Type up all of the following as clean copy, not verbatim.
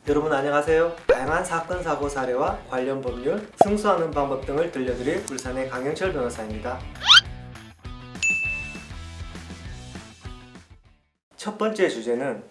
여러분 안녕하세요. 다양한 사건, 사고, 사례와 관련 법률, 승소하는 방법 등을 들려드릴 울산의 강영철 변호사입니다. 첫 번째 주제는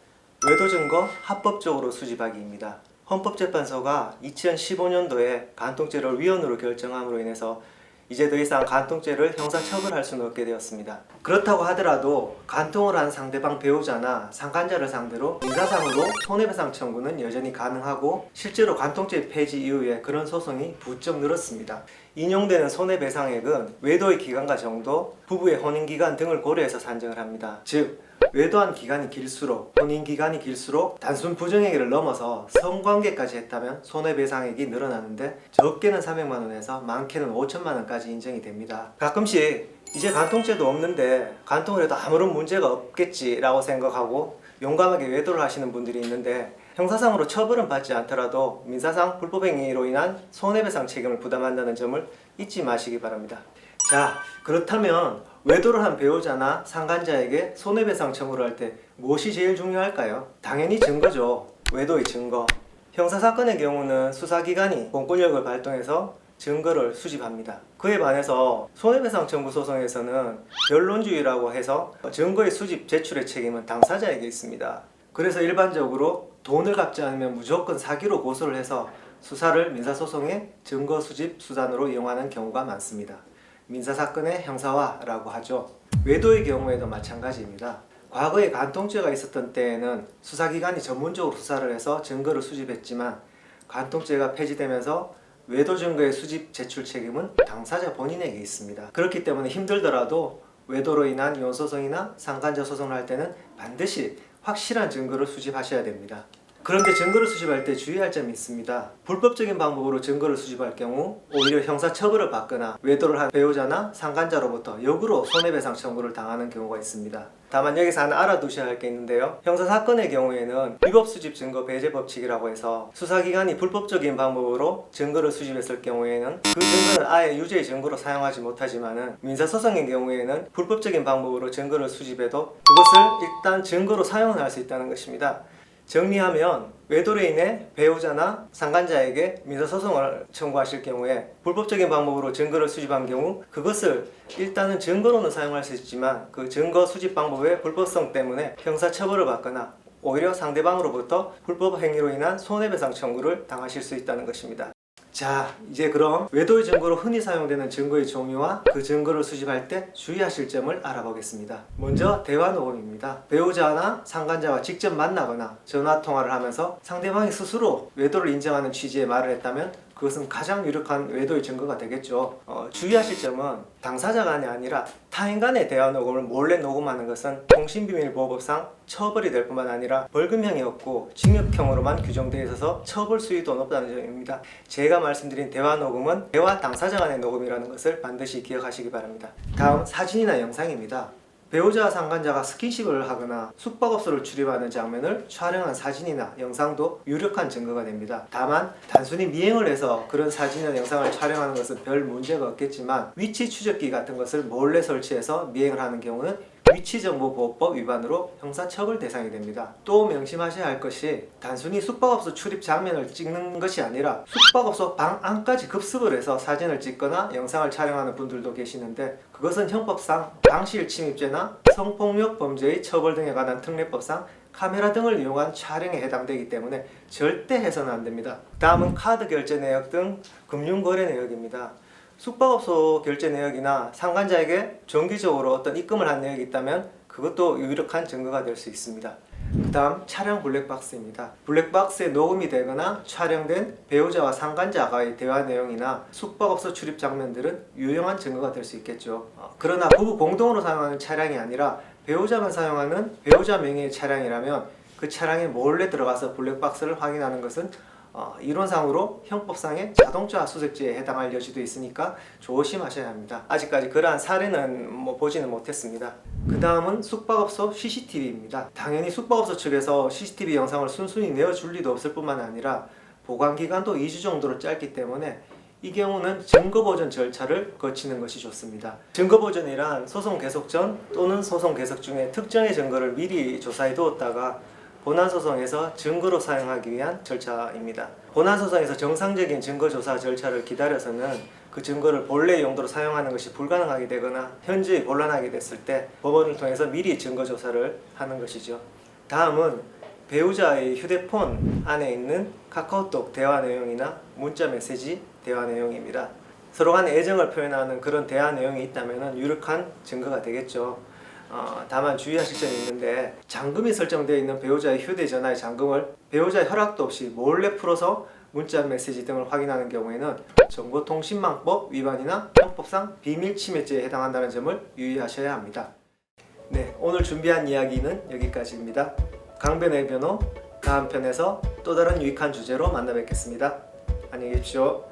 외도 증거 합법적으로 수집하기입니다. 헌법재판소가 2015년도에 간통죄를 위헌으로 결정함으로 인해서 이제 더 이상 간통죄를 형사처벌할 수는 없게 되었습니다. 그렇다고 하더라도 간통을 한 상대방 배우자나 상간자를 상대로 민사상으로 손해배상 청구는 여전히 가능하고 실제로 간통죄 폐지 이후에 그런 소송이 부쩍 늘었습니다. 인용되는 손해배상액은 외도의 기간과 정도, 부부의 혼인기간 등을 고려해서 산정을 합니다. 즉 외도한 기간이 길수록, 혼인기간이 길수록 단순 부정행위를 넘어서 성관계까지 했다면 손해배상액이 늘어나는데 적게는 300만 원에서 많게는 5천만 원까지 인정이 됩니다. 가끔씩 이제 간통죄도 없는데 간통을 해도 아무런 문제가 없겠지라고 생각하고 용감하게 외도를 하시는 분들이 있는데 형사상으로 처벌은 받지 않더라도 민사상 불법행위로 인한 손해배상 책임을 부담한다는 점을 잊지 마시기 바랍니다. 자, 그렇다면 외도를 한 배우자나 상간자에게 손해배상 청구를 할 때 무엇이 제일 중요할까요? 당연히 증거죠. 외도의 증거. 형사사건의 경우는 수사기관이 공권력을 발동해서 증거를 수집합니다. 그에 반해서 손해배상 청구 소송에서는 변론주의라고 해서 증거의 수집, 제출의 책임은 당사자에게 있습니다. 그래서 일반적으로 돈을 갚지 않으면 무조건 사기로 고소를 해서 수사를 민사소송의 증거 수집 수단으로 이용하는 경우가 많습니다. 민사사건의 형사화라고 하죠. 외도의 경우에도 마찬가지입니다. 과거에 간통죄가 있었던 때에는 수사기관이 전문적으로 수사를 해서 증거를 수집했지만 간통죄가 폐지되면서 외도 증거의 수집 제출 책임은 당사자 본인에게 있습니다. 그렇기 때문에 힘들더라도 외도로 인한 이혼소송이나 상간자 소송을 할 때는 반드시 확실한 증거를 수집하셔야 됩니다. 그런데 증거를 수집할 때 주의할 점이 있습니다. 불법적인 방법으로 증거를 수집할 경우 오히려 형사처벌을 받거나 외도를 한 배우자나 상간자로부터 역으로 손해배상 청구를 당하는 경우가 있습니다. 다만 여기서 하나 알아두셔야 할 게 있는데요. 형사사건의 경우에는 위법수집 증거 배제 법칙이라고 해서 수사기관이 불법적인 방법으로 증거를 수집했을 경우에는 그 증거는 아예 유죄의 증거로 사용하지 못하지만은 민사소송의 경우에는 불법적인 방법으로 증거를 수집해도 그것을 일단 증거로 사용을 할 수 있다는 것입니다. 정리하면 외도로 인해 배우자나 상간자에게 민사소송을 청구하실 경우에 불법적인 방법으로 증거를 수집한 경우 그것을 일단은 증거로는 사용할 수 있지만 그 증거 수집 방법의 불법성 때문에 형사처벌을 받거나 오히려 상대방으로부터 불법 행위로 인한 손해배상 청구를 당하실 수 있다는 것입니다. 자, 이제 그럼 외도의 증거로 흔히 사용되는 증거의 종류와 그 증거를 수집할 때 주의하실 점을 알아보겠습니다. 먼저 대화녹음입니다. 배우자나 상간자와 직접 만나거나 전화통화를 하면서 상대방이 스스로 외도를 인정하는 취지의 말을 했다면 그것은 가장 유력한 외도의 증거가 되겠죠. 주의하실 점은 당사자간이 아니라 타인 간의 대화 녹음을 몰래 녹음하는 것은 통신비밀보호법상 처벌이 될 뿐만 아니라 벌금형이 없고 징역형으로만 규정되어 있어서 처벌 수위도 높다는 점입니다. 제가 말씀드린 대화 녹음은 대화 당사자 간의 녹음이라는 것을 반드시 기억하시기 바랍니다. 다음 사진이나 영상입니다. 배우자와 상간자가 스킨십을 하거나 숙박업소를 출입하는 장면을 촬영한 사진이나 영상도 유력한 증거가 됩니다. 다만 단순히 미행을 해서 그런 사진이나 영상을 촬영하는 것은 별 문제가 없겠지만 위치 추적기 같은 것을 몰래 설치해서 미행을 하는 경우는 위치정보보호법 위반으로 형사처벌 대상이 됩니다. 또 명심하셔야 할 것이 단순히 숙박업소 출입 장면을 찍는 것이 아니라 숙박업소 방 안까지 급습을 해서 사진을 찍거나 영상을 촬영하는 분들도 계시는데 그것은 형법상 방실 침입죄나 성폭력 범죄의 처벌 등에 관한 특례법상 카메라 등을 이용한 촬영에 해당되기 때문에 절대 해서는 안 됩니다. 다음은 카드 결제 내역 등 금융거래 내역입니다. 숙박업소 결제 내역이나 상간자에게 정기적으로 어떤 입금을 한 내역이 있다면 그것도 유력한 증거가 될 수 있습니다. 그 다음 차량 블랙박스입니다. 블랙박스에 녹음이 되거나 촬영된 배우자와 상간자와의 대화 내용이나 숙박업소 출입 장면들은 유용한 증거가 될 수 있겠죠. 그러나 부부 공동으로 사용하는 차량이 아니라 배우자만 사용하는 배우자 명의의 차량이라면 그 차량에 몰래 들어가서 블랙박스를 확인하는 것은 이론상으로 형법상의 자동차 수색죄에 해당할 여지도 있으니까 조심하셔야 합니다. 아직까지 그러한 사례는 보지는 못했습니다. 그 다음은 숙박업소 CCTV입니다. 당연히 숙박업소 측에서 CCTV 영상을 순순히 내어줄 리도 없을 뿐만 아니라 보관기간도 2주 정도로 짧기 때문에 이 경우는 증거보전 절차를 거치는 것이 좋습니다. 증거보전이란 소송 계속 전 또는 소송 계속 중에 특정의 증거를 미리 조사해 두었다가 본안소송에서 증거로 사용하기 위한 절차입니다. 본안소송에서 정상적인 증거조사 절차를 기다려서는 그 증거를 본래 용도로 사용하는 것이 불가능하게 되거나 현저히 곤란하게 됐을 때 법원을 통해서 미리 증거조사를 하는 것이죠. 다음은 배우자의 휴대폰 안에 있는 카카오톡 대화 내용이나 문자 메시지 대화 내용입니다. 서로 간에 애정을 표현하는 그런 대화 내용이 있다면 유력한 증거가 되겠죠. 다만 주의하실 점이 있는데 잠금이 설정되어 있는 배우자의 휴대전화의 잠금을 배우자의 허락도 없이 몰래 풀어서 문자 메시지 등을 확인하는 경우에는 정보통신망법 위반이나 형법상 비밀침해죄에 해당한다는 점을 유의하셔야 합니다. 네, 오늘 준비한 이야기는 여기까지입니다. 강변의 변호 다음 편에서 또 다른 유익한 주제로 만나 뵙겠습니다. 안녕히 계십시오.